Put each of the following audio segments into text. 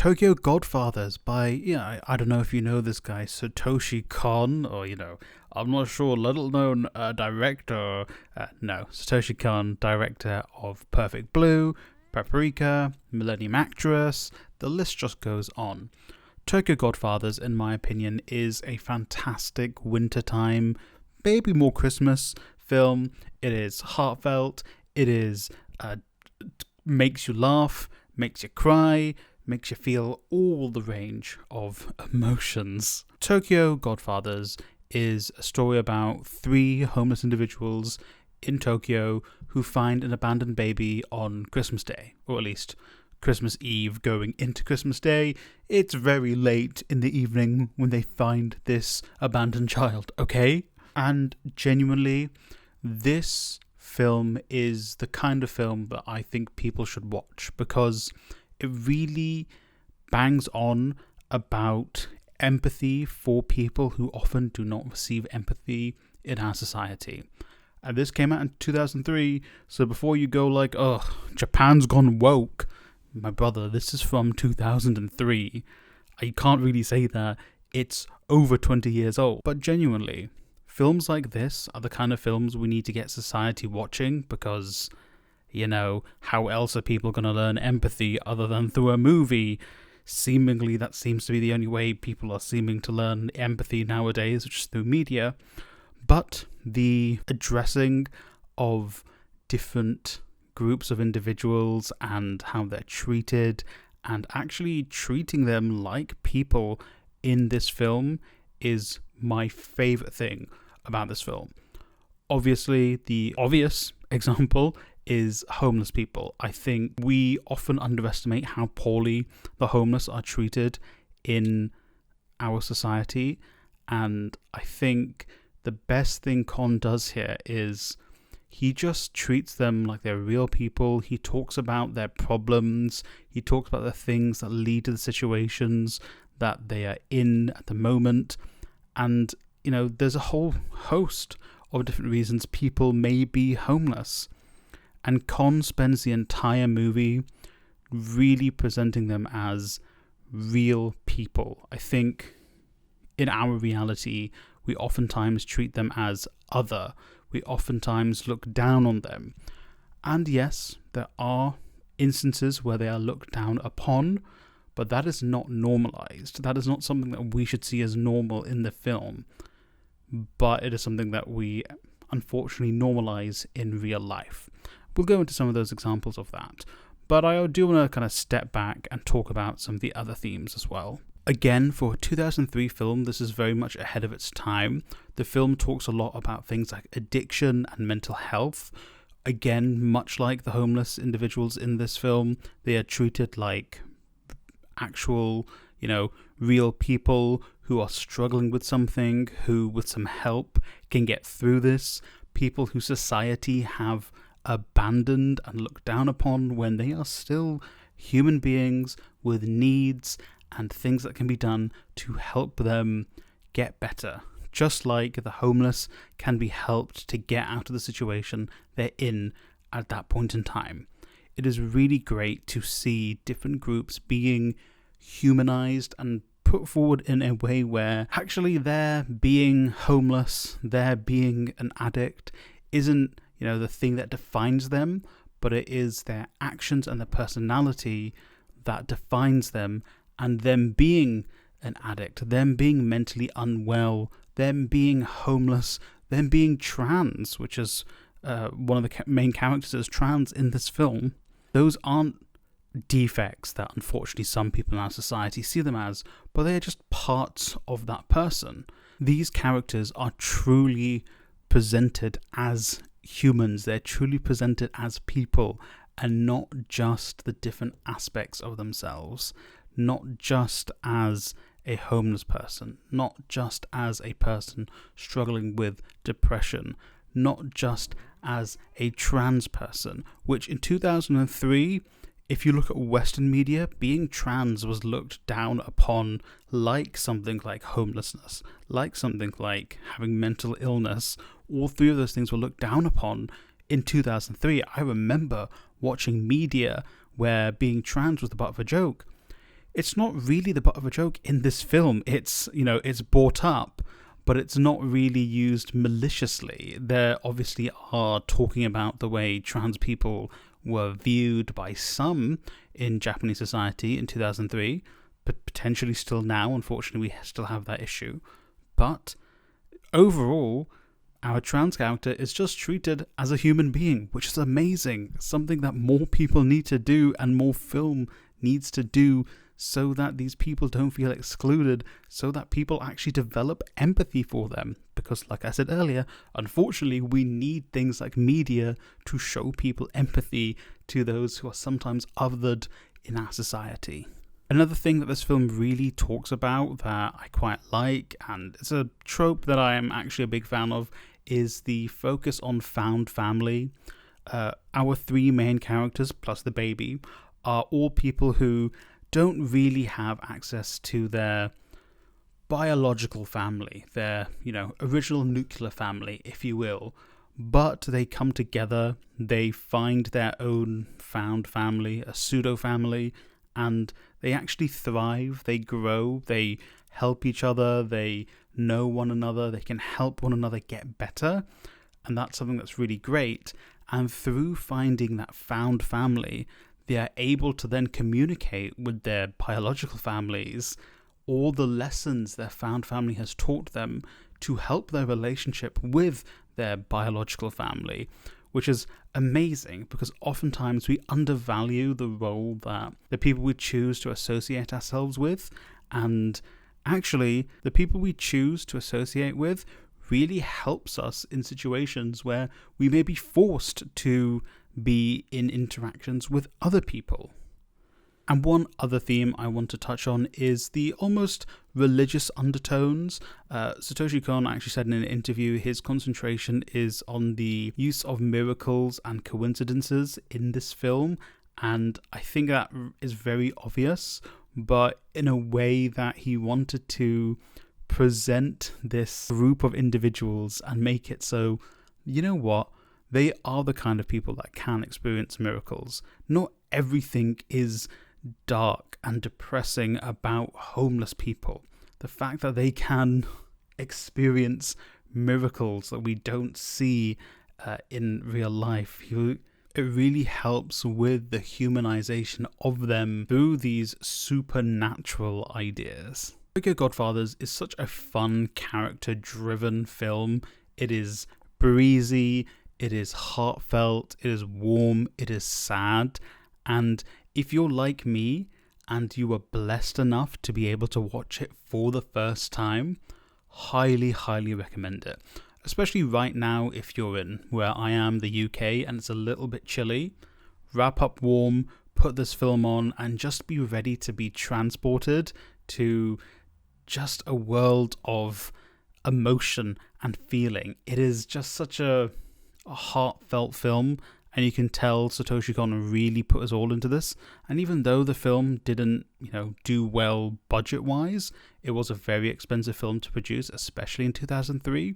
Tokyo Godfathers by, I don't know if you know this guy, Satoshi Kon, or, I'm not sure, little known director. No, Satoshi Kon, director of Perfect Blue, Paprika, Millennium Actress, the list just goes on. Tokyo Godfathers, in my opinion, is a fantastic wintertime, maybe more Christmas film. It is heartfelt, it is makes you laugh, makes you cry, makes you feel all the range of emotions. Tokyo Godfathers is a story about 3 homeless individuals in Tokyo who find an abandoned baby on Christmas Day, or at least Christmas Eve going into Christmas Day. It's very late in the evening when they find this abandoned child, okay? And genuinely, this film is the kind of film that I think people should watch because it really bangs on about empathy for people who often do not receive empathy in our society. And this came out in 2003, so before you go like, oh, Japan's gone woke, my brother, this is from 2003. You can't really say that. It's over 20 years old. But genuinely, films like this are the kind of films we need to get society watching because, how else are people going to learn empathy other than through a movie? Seemingly, that seems to be the only way people are seeming to learn empathy nowadays, which is through media. But the addressing of different groups of individuals and how they're treated and actually treating them like people in this film is my favourite thing about this film. Obviously, the obvious example is homeless people. I think we often underestimate how poorly the homeless are treated in our society, and I think the best thing Kon does here is he just treats them like they're real people. He talks about their problems. He talks about the things that lead to the situations that they are in at the moment. And, there's a whole host of different reasons people may be homeless. And Kon spends the entire movie really presenting them as real people. I think in our reality, we oftentimes treat them as other. We oftentimes look down on them. And yes, there are instances where they are looked down upon, but that is not normalized. That is not something that we should see as normal in the film. But it is something that we unfortunately normalize in real life. We'll go into some of those examples of that. But I do want to kind of step back and talk about some of the other themes as well. Again, for a 2003 film, this is very much ahead of its time. The film talks a lot about things like addiction and mental health. Again, much like the homeless individuals in this film, they are treated like actual, real people who are struggling with something, who with some help can get through this. People who society have abandoned and looked down upon when they are still human beings with needs and things that can be done to help them get better. Just like the homeless can be helped to get out of the situation they're in at that point in time. It is really great to see different groups being humanized and put forward in a way where actually their being homeless, their being an addict isn't, the thing that defines them, but it is their actions and their personality that defines them. And them being an addict, them being mentally unwell, them being homeless, them being trans, which is one of the main characters is trans in this film, those aren't defects that unfortunately some people in our society see them as, but they are just parts of that person. These characters are truly presented as humans. They're truly presented as people and not just the different aspects of themselves. Not just as a homeless person, not just as a person struggling with depression, not just as a trans person, which in 2003, if you look at Western media, being trans was looked down upon like something like homelessness, like something like having mental illness. All 3 of those things were looked down upon in 2003. I remember watching media where being trans was the butt of a joke. it's not really the butt of a joke in this film. It's, it's brought up, but it's not really used maliciously. There obviously are talking about the way trans people were viewed by some in Japanese society in 2003, but potentially still now. Unfortunately, we still have that issue. But overall, our trans character is just treated as a human being, which is amazing. Something that more people need to do and more film needs to do, so that these people don't feel excluded, so that people actually develop empathy for them. Because, like I said earlier, unfortunately, we need things like media to show people empathy to those who are sometimes othered in our society. Another thing that this film really talks about that I quite like, and it's a trope that I am actually a big fan of, is the focus on found family. Our three main characters, plus the baby, are all people who don't really have access to their biological family, their, original nuclear family, if you will. But they come together, they find their own found family, a pseudo-family, and they actually thrive, they grow, they help each other, they know one another, they can help one another get better. And that's something that's really great. And through finding that found family, they are able to then communicate with their biological families all the lessons their found family has taught them to help their relationship with their biological family, which is amazing because oftentimes we undervalue the role that the people we choose to associate ourselves with, and actually the people we choose to associate with really helps us in situations where we may be forced to be in interactions with other people. And one other theme I want to touch on is the almost religious undertones. Satoshi Kon actually said in an interview his concentration is on the use of miracles and coincidences in this film, and I think that is very obvious, but in a way that he wanted to present this group of individuals and make it so, you know what, they are the kind of people that can experience miracles. Not everything is dark and depressing about homeless people. The fact that they can experience miracles that we don't see in real life, it really helps with the humanization of them through these supernatural ideas. Tokyo Godfathers is such a fun, character-driven film. It is breezy, it is heartfelt, it is warm, it is sad, and if you're like me and you were blessed enough to be able to watch it for the first time, highly, highly recommend it. Especially right now if you're in where I am, the UK, and it's a little bit chilly. Wrap up warm, put this film on, and just be ready to be transported to just a world of emotion and feeling. It is just such a heartfelt film, and you can tell Satoshi Kon really put us all into this. And even though the film didn't, do well budget-wise, it was a very expensive film to produce, especially in 2003.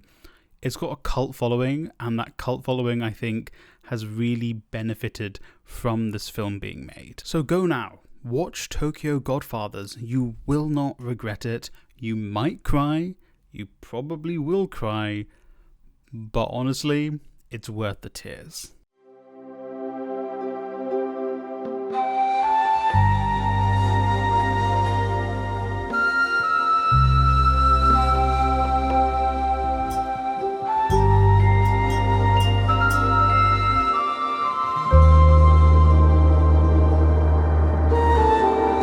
It's got a cult following, and that cult following, I think, has really benefited from this film being made. So go now, watch Tokyo Godfathers. You will not regret it. You might cry, you probably will cry, but honestly, it's worth the tears.